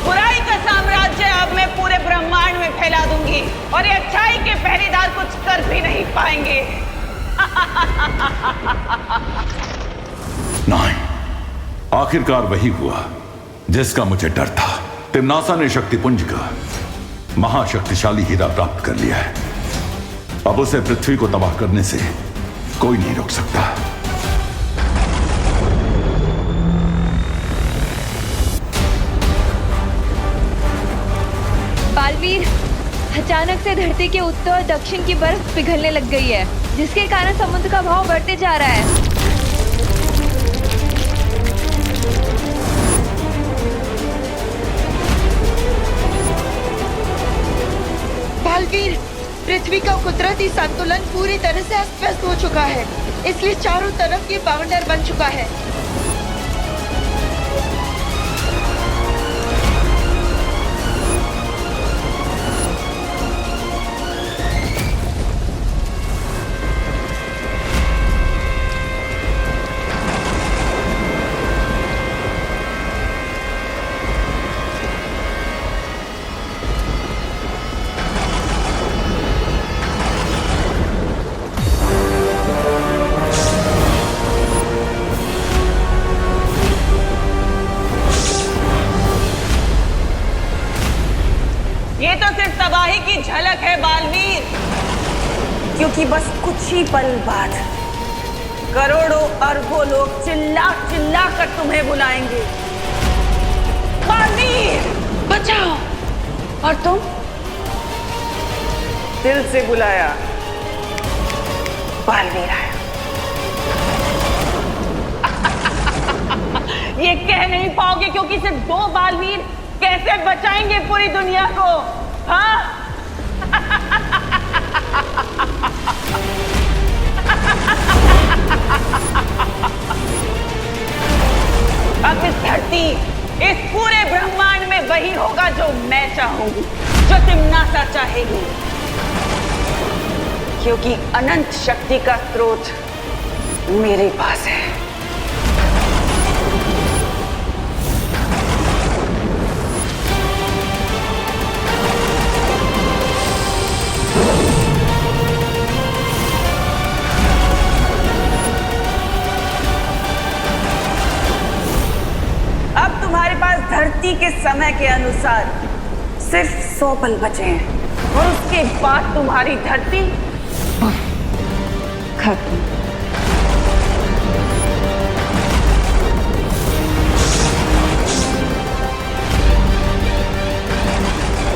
बुराई का साम्राज्य अब मैं पूरे ब्रह्मांड में फैला दूंगी और ये अच्छाई के पहरेदार कुछ कर भी नहीं पाएंगे। नहीं, आखिरकार वही हुआ जिसका मुझे डर था। तिम्नासा ने शक्तिपुंज का महाशक्तिशाली हीरा प्राप्त कर लिया है। अब उसे पृथ्वी को तबाह करने से कोई नहीं रोक सकता। बालवीर, अचानक से धरती के उत्तर और दक्षिण की बर्फ पिघलने लग गई है, जिसके कारण समुद्र का भाव बढ़ते जा रहा है। बालवीर, पृथ्वी का कुदरती संतुलन पूरी तरह से अस्त व्यस्त हो चुका है, इसलिए चारों तरफ ये बाउंडर बन चुका है। ये तो सिर्फ तबाही की झलक है बालवीर, क्योंकि बस कुछ ही पल बाद करोड़ों अरबों लोग चिल्ला चिल्ला कर तुम्हें बुलाएंगे। बालवीर, बचाओ! और तुम? दिल से बुलाया, बालवीर आया। ये कह नहीं पाओगे क्योंकि सिर्फ दो बालवीर कैसे बचाएंगे पूरी दुनिया को? हाँ? अब इस धरती, इस पूरे ब्रह्मांड में वही होगा जो मैं चाहूंगी, जो तिम्नासा चाहेगी, क्योंकि अनंत शक्ति का स्रोत मेरे पास है। अब तुम्हारे पास धरती के समय के अनुसार सिर्फ 100 पल बचे हैं और उसके बाद तुम्हारी धरती खत्म।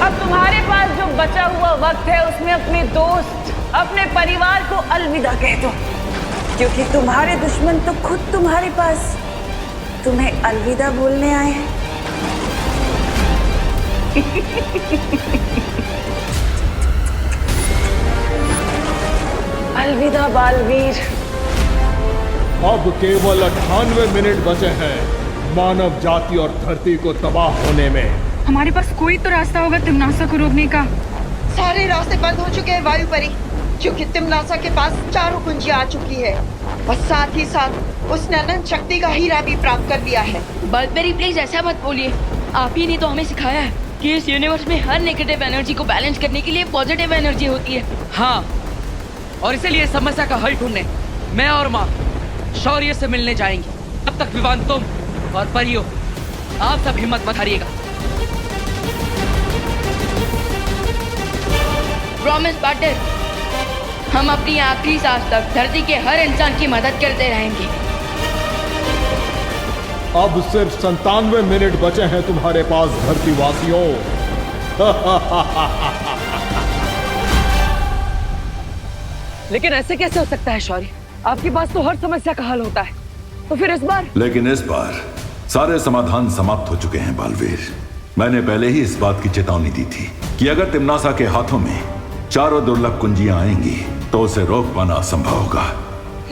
अब तुम्हारे पास जो बचा हुआ वक्त है उसमें अपने दोस्त, अपने परिवार को अलविदा कह दो, क्योंकि तुम्हारे दुश्मन तो खुद तुम्हारे पास तुम्हें अलविदा बोलने आए हैं। अलविदा बालवीर। अब केवल 98 मिनट बचे हैं मानव जाति और धरती को तबाह होने में। हमारे पास कोई तो रास्ता होगा तिम्नासा को रोकने का। सारे रास्ते बंद हो चुके हैं वायु परी, क्योंकि तिम्नासा के पास चारों कुंजियां आ चुकी है और साथ ही साथ उसने अनंत शक्ति का हीरा भी प्राप्त कर लिया है। बल्बेरी प्लीज ऐसा मत बोलिए। आप ही ने तो हमें सिखाया है कि इस यूनिवर्स में हर नेगेटिव एनर्जी को बैलेंस करने के लिए पॉजिटिव एनर्जी होती है। हाँ, और इसीलिए इस समस्या का हल ढूंढने मैं और माँ शौर्य से मिलने जाएंगे। तब तक विवान तुम और परियो, आप सब हिम्मत मत हारिएगा। प्रॉमिस पार्टनर, हम अपनी आखिरी सांस तक धरती के हर इंसान की मदद करते रहेंगे। अब सिर्फ 97 मिनट बचे हैं तुम्हारे पास धरतीवासियों। लेकिन ऐसे कैसे हो सकता है शौर्य? आपके पास तो हर समस्या का हल होता है, तो फिर इस बार? लेकिन इस बार सारे समाधान समाप्त हो चुके हैं बालवीर। मैंने पहले ही इस बात की चेतावनी दी थी कि अगर तिम्नासा के हाथों में चारों दुर्लभ कुंजियां आएंगी तो उसे रोक पाना असंभव होगा।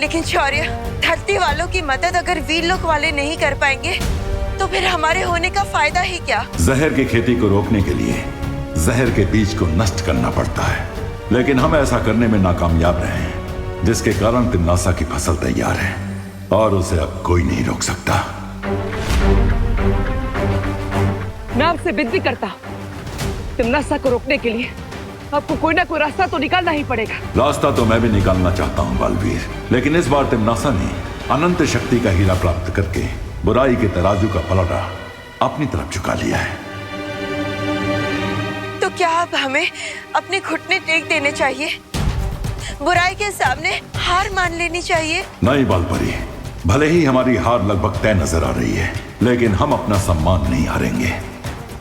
लेकिन शौर्य, धरती वालों की मदद अगर वीरलोक वाले नहीं कर पाएंगे तो फिर हमारे होने का फायदा ही क्या? जहर की खेती को रोकने के लिए जहर के बीज को नष्ट करना पड़ता है, लेकिन हम ऐसा करने में नाकामयाब रहे हैं, जिसके कारण तिम्नासा की फसल तैयार है और उसे अब कोई नहीं रोक सकता। मैं आपसे विनती करता हूं, तिम्नासा को रोकने के लिए आपको कोई ना कोई रास्ता तो निकालना ही पड़ेगा। रास्ता तो मैं भी निकालना चाहता हूँ बालवीर, लेकिन इस बार तिम्नासा ने अनंत शक्ति का हीरा प्राप्त करके बुराई के तराजू का पलड़ा अपनी तरफ झुका लिया है। तो क्या अब हमें अपने घुटने टेक देने चाहिए? बुराई के सामने हार मान लेनी चाहिए? नहीं बालपरी, भले ही हमारी हार लगभग तय नजर आ रही है, लेकिन हम अपना सम्मान नहीं हारेंगे।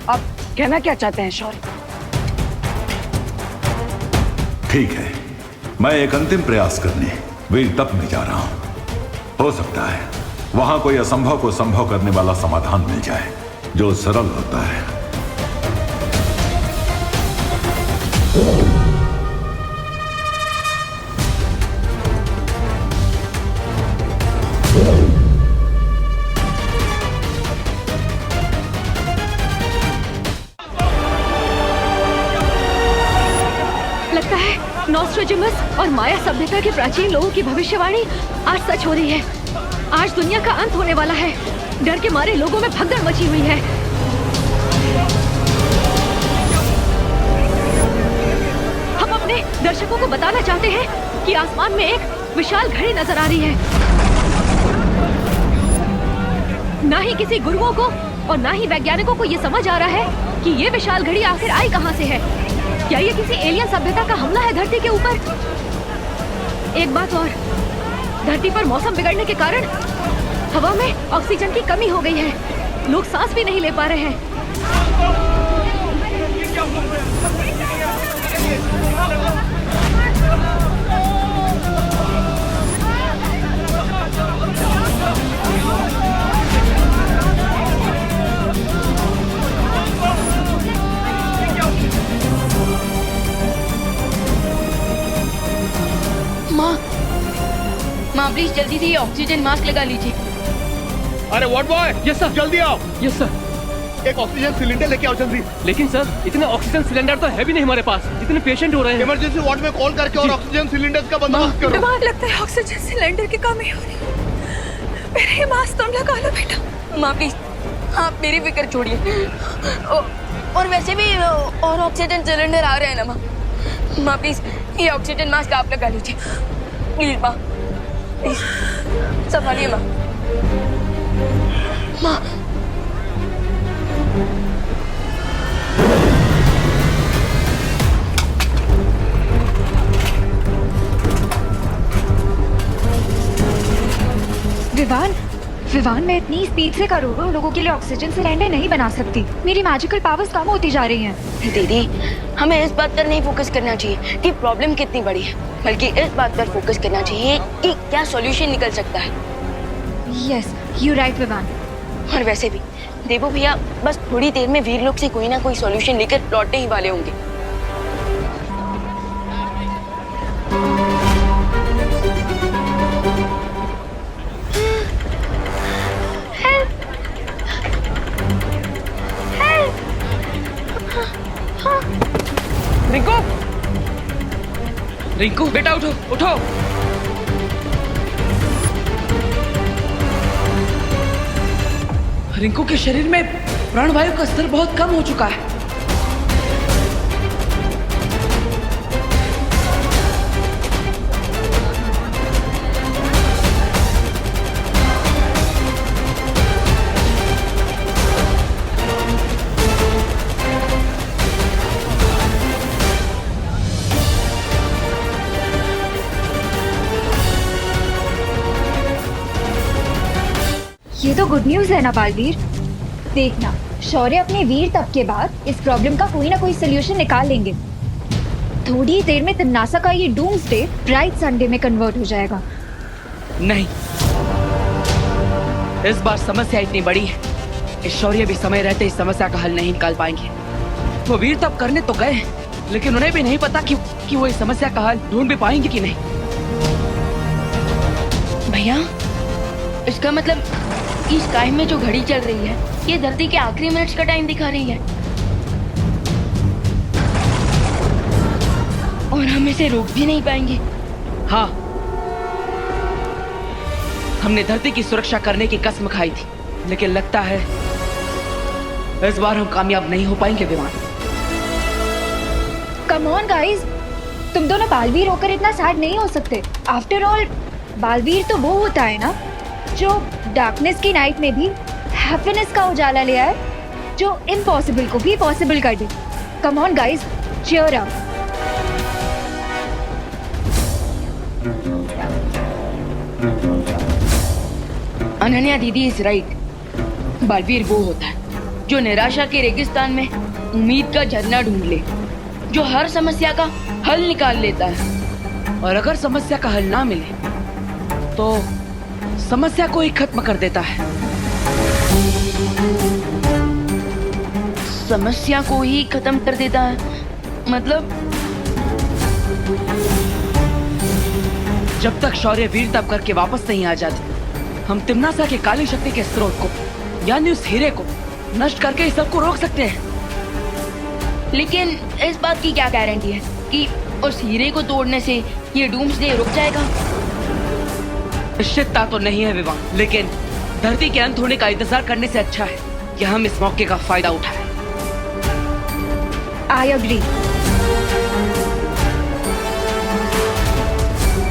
आप कहना क्या चाहते हैं शौर्य? ठीक है, मैं एक अंतिम प्रयास करने वीर तप में जा रहा हूं। हो सकता है वहां कोई असंभव को संभव करने वाला समाधान मिल जाए जो सरल होता है। लगता है नॉस्ट्रेडमस और माया सभ्यता के प्राचीन लोगों की भविष्यवाणी आज सच हो रही है। आज दुनिया का अंत होने वाला है। डर के मारे लोगों में भगदड़ मची हुई है। हम अपने दर्शकों को बताना चाहते हैं कि आसमान में एक विशाल घड़ी नजर आ रही है। ना ही किसी गुरुओं को और ना ही वैज्ञानिकों को ये समझ आ रहा है कि ये विशाल घड़ी आखिर आई कहां से है। क्या ये किसी एलियन सभ्यता का हमला है धरती के ऊपर? एक बात और, धरती पर मौसम बिगड़ने के कारण हवा में ऑक्सीजन की कमी हो गई है। लोग सांस भी नहीं ले पा रहे हैं। माँ प्लीज जल्दी से ये ऑक्सीजन मास्क लगा लीजिए। अरे व्हाट बॉय, यस सर, जल्दी आओ। Yes sir. एक ऑक्सीजन सिलेंडर लेके आओ जल्दी। लेकिन सर इतने ऑक्सीजन सिलेंडर तो है भी नहीं हमारे पास, जितने पेशेंट हो रहे हैं। इमरजेंसी वार्ड में कॉल करके और ऑक्सीजन सिलेंडर का बंदोबस्त करो। बीमार लगता है, ऑक्सीजन सिलेंडर की कमी हो रही है। मेरे ये मास्क तुम लगा लो बेटा। माँ प्लीज आप मेरी फिक्र छोड़िए। और वैसे भी और ऑक्सीजन सिलेंडर आ रहे हैं ना माँ। माँ प्लीज ये ऑक्सीजन मास्क आप लगा लीजिए प्लीज माँ, प्लीज संभालिए माँ। माँ विवान मैं इतनी स्पीड से करोड़ों लोगों के लिए ऑक्सीजन सिलेंडर नहीं बना सकती। मेरी मैजिकल पावर्स कम होती जा रही हैं। दीदी हमें इस बात पर नहीं फोकस करना चाहिए कि प्रॉब्लम कितनी बड़ी है, बल्कि इस बात पर फोकस करना चाहिए कि क्या सॉल्यूशन निकल सकता है। Yes you right Vivan. और वैसे भी देवो भैया बस थोड़ी देर में वीर लोग से कोई ना कोई सॉल्यूशन लेकर लौटने ही वाले होंगे। रिंकू, रिंकू बेटा उठो उठो। रिंकू के शरीर में प्राणवायु का स्तर बहुत कम हो चुका है। ये तो गुड न्यूज है ना बालवीर। देखना शौर्य अपने वीर तप के बाद इस प्रॉब्लम का कोई ना कोई सोल्यूशन निकाल लेंगे। थोड़ी देर में तिमनासा का ये डूम्सडे ब्राइट संडे में कन्वर्ट हो जाएगा। नहीं, इस बार समस्या इतनी बड़ी है, इस शौर्य भी समय रहते इस समस्या का हल नहीं निकाल पाएंगे। वो वीर तप करने तो गए, लेकिन उन्हें भी नहीं पता कि वो इस समस्या का हल ढूंढ भी पाएंगे कि नहीं। भैया इसका मतलब कि स्काई में जो घड़ी चल रही है ये धरती के आखिरी मिनट्स का टाइम दिखा रही है और हम इसे रोक भी नहीं पाएंगे। हाँ, हमने धरती की सुरक्षा करने की कसम खाई थी, लेकिन लगता है इस बार हम कामयाब नहीं हो पाएंगे विमान। कम ऑन गाइस, तुम दोनों बालवीर होकर इतना सैड नहीं हो सकते। आफ्टर ऑल बालवीर तो वो होता है ना जो डार्कनेस की नाइट में भी हैप्पीनेस का उजाला ले आए, जो इम्पॉसिबल को भी पॉसिबल कर दे। Come on guys, cheer up. Ananya दीदी इज राइट। बालवीर वो होता है जो निराशा के रेगिस्तान में उम्मीद का झरना ढूंढ ले, जो हर समस्या का हल निकाल लेता है, और अगर समस्या का हल ना मिले तो समस्या को ही खत्म कर देता है। समस्या को ही खत्म कर देता है मतलब? जब तक शौर्य वीर तप करके वापस नहीं आ जाते, हम तिम्नासा के काली शक्ति के स्रोत को यानी उस हीरे को नष्ट करके इस सबको रोक सकते हैं। लेकिन इस बात की क्या गारंटी है कि उस हीरे को तोड़ने से ये डूम्सडे रुक जाएगा? निश्चितता तो नहीं है विवान, लेकिन धरती के अंत होने का इंतजार करने से अच्छा है कि हम इस मौके का फायदा उठाएं। I agree.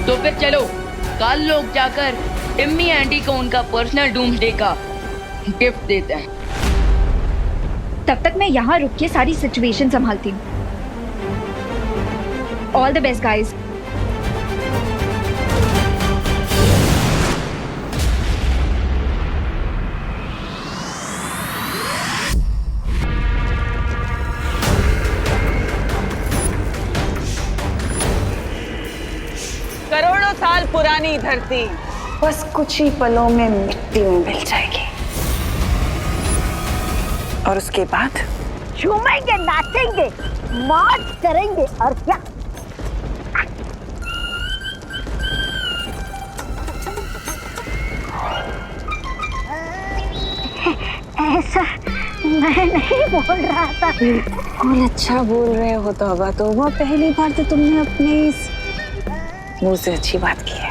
तो फिर चलो कल लोग जाकर टिम्मी आंटी को उनका पर्सनल डूम्सडे का गिफ्ट देते हैं। तब तक मैं यहाँ रुक के सारी सिचुएशन संभालती हूँ। All the best guys. करोड़ों साल पुरानी धरती बस कुछ ही पलों में मिट्टी में मिल जाएगी, और उसके बाद झूमेंगे, नाचेंगे, मौज करेंगे और क्या। ऐसा मैं नहीं बोल रहा था। और अच्छा बोल रहे हो तौबा तौबा, पहली बार तो तुमने अपने इस मुंह से अच्छी बात की है।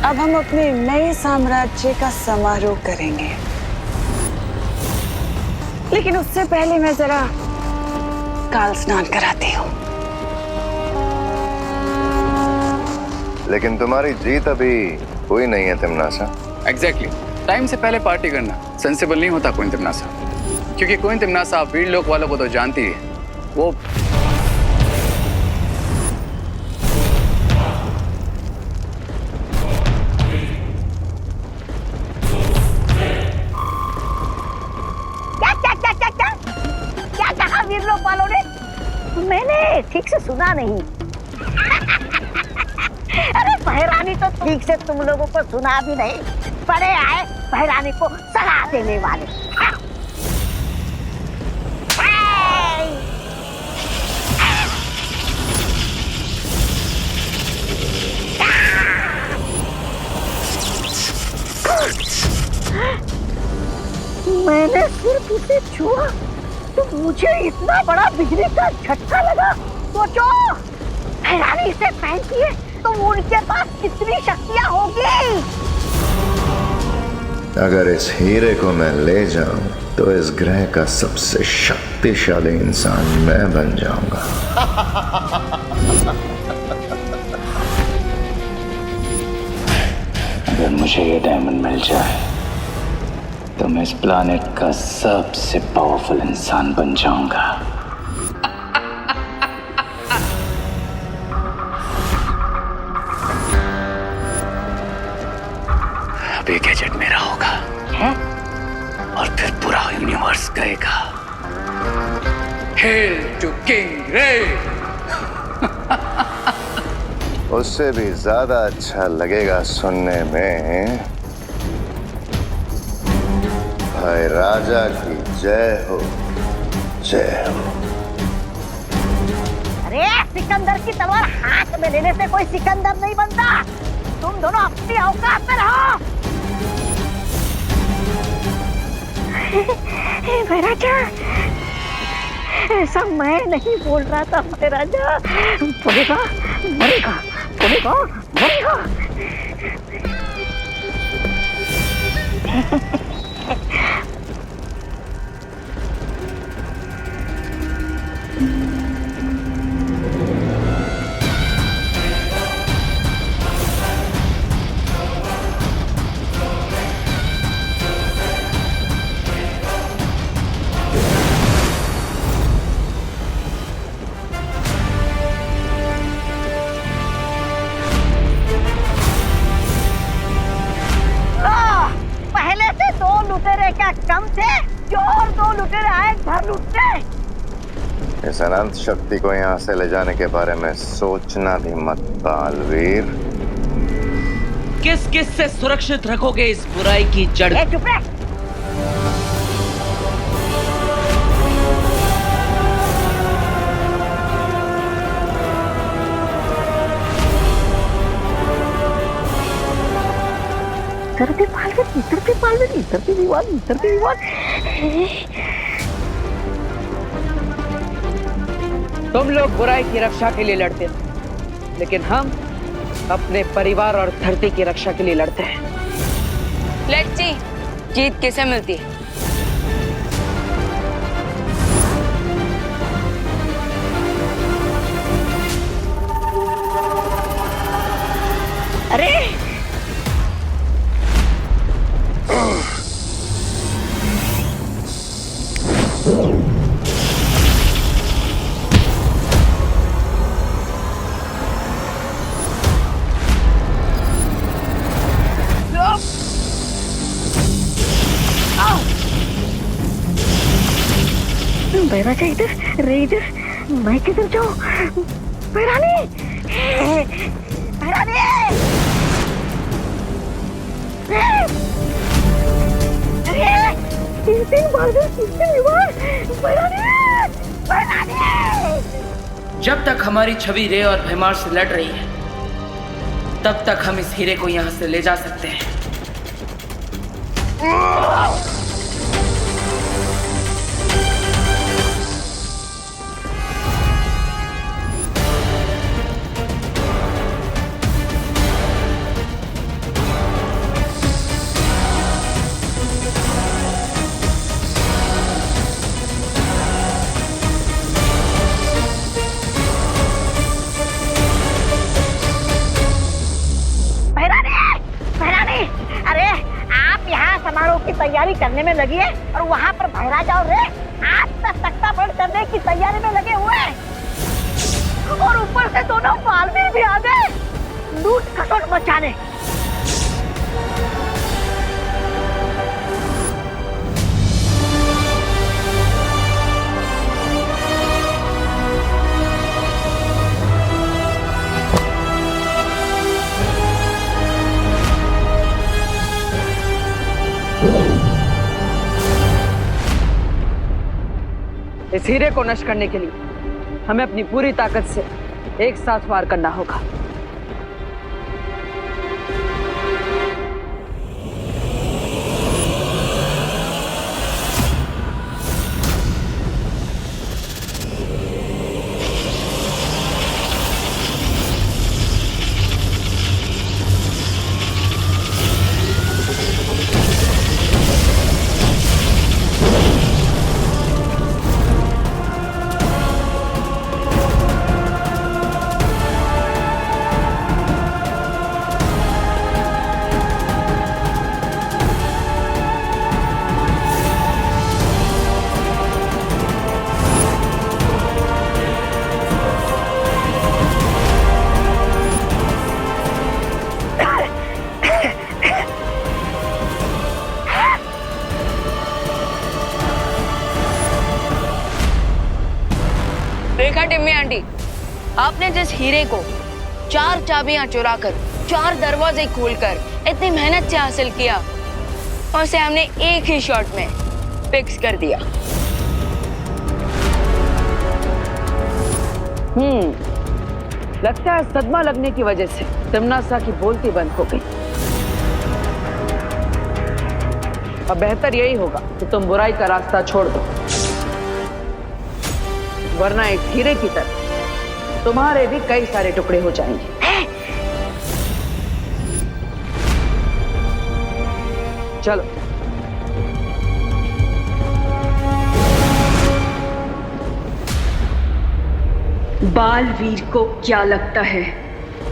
अब हम अपने नए साम्राज्य का समारोह करेंगे, लेकिन उससे पहले मैं जरा काल स्नान कराती हूँ। लेकिन तुम्हारी जीत अभी हुई नहीं है तिमनासा। एग्जैक्टली, टाइम से पहले पार्टी करना सेंसिबल नहीं होता क्वीन तिमनासा, क्योंकि क्वीन तिमनासा वीर लोक वालों को तो जानती है। वो क्या कहा वीर लोक वालों ने? मैंने ठीक से सुना नहीं। अरे बहरानी तो ठीक से तुम लोगों को सुना भी नहीं, बड़े आए बहरानी को सलाह देने वाले। मैंने सिर्फ उसे छुआ तो मुझे इतना बड़ा बिजली का झटका लगा। सोचो, बहरानी इसे पहनती है तो उनके पास कितनी शक्तियां होगी। अगर इस हीरे को मैं ले जाऊं तो इस ग्रह का सबसे शक्तिशाली इंसान मैं बन जाऊंगा। अगर मुझे ये डायमंड मिल जाए तो मैं इस प्लैनेट का सबसे पावरफुल इंसान बन जाऊंगा। अब ये गैजेट मेरा होगा और फिर पूरा यूनिवर्स कहेगा हेल टू किंग रे। उससे भी ज्यादा अच्छा लगेगा सुनने में, भाई राजा की जय हो, जय हो। अरे सिकंदर की तलवार हाथ में लेने से कोई सिकंदर नहीं बनता। तुम दोनों अपनी औकात में रहो। महाराजा, ऐसा मैं नहीं बोल रहा था महाराजा। बोलेगा मरेगा, बोलेगा मरेगा। कम थे जो और दो लुटेरे आए घर लुटने। इस अनंत शक्ति को यहाँ से ले जाने के बारे में सोचना भी मत बालवीर। किस किस से सुरक्षित रखोगे इस बुराई की जड़? चुप रह। इधर भी पालवन, इधर भी पालवन, इधर भी विवाद, इधर भी विवाद। तुम लोग बुराई की रक्षा के लिए लड़ते हो, लेकिन हम अपने परिवार और धरती की रक्षा के लिए लड़ते हैं। लेट्स सी, जीत किसे मिलती है? अरे बैराजा इधर रे, इधर मैं किधर जाऊं? बैरानी, बैरानी, तीन बार बैरानी, बैरानी। जब तक हमारी छवि रे और भैमार से लड़ रही है तब तक हम इस हीरे को यहाँ से ले जा सकते हैं। की तैयारी करने में लगी है और वहाँ पर भैराजा और रे आज तक तख्ता पलट करने की तैयारी में लगे हुए हैं और ऊपर से दोनों बालवीर भी आ गए लूट खसोट मचाने। इस हीरे को नष्ट करने के लिए हमें अपनी पूरी ताकत से एक साथ वार करना होगा। देखा टिम्मी आंटी, आपने जिस हीरे को 4 चाबियां चुराकर 4 दरवाजे खोलकर इतनी मेहनत से हासिल किया और उसे हमने एक ही शॉट में फिक्स कर दिया। लगता है सदमा लगने की वजह से तिम्नासा की बोलती बंद हो गई। अब बेहतर यही होगा कि तुम बुराई का रास्ता छोड़ दो, वरना एक हीरे की तरह तुम्हारे भी कई सारे टुकड़े हो जाएंगे। चलो। बालवीर को क्या लगता है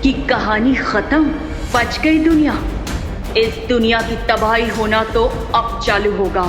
कि कहानी खत्म, बच गई दुनिया? इस दुनिया की तबाही होना तो अब चालू होगा।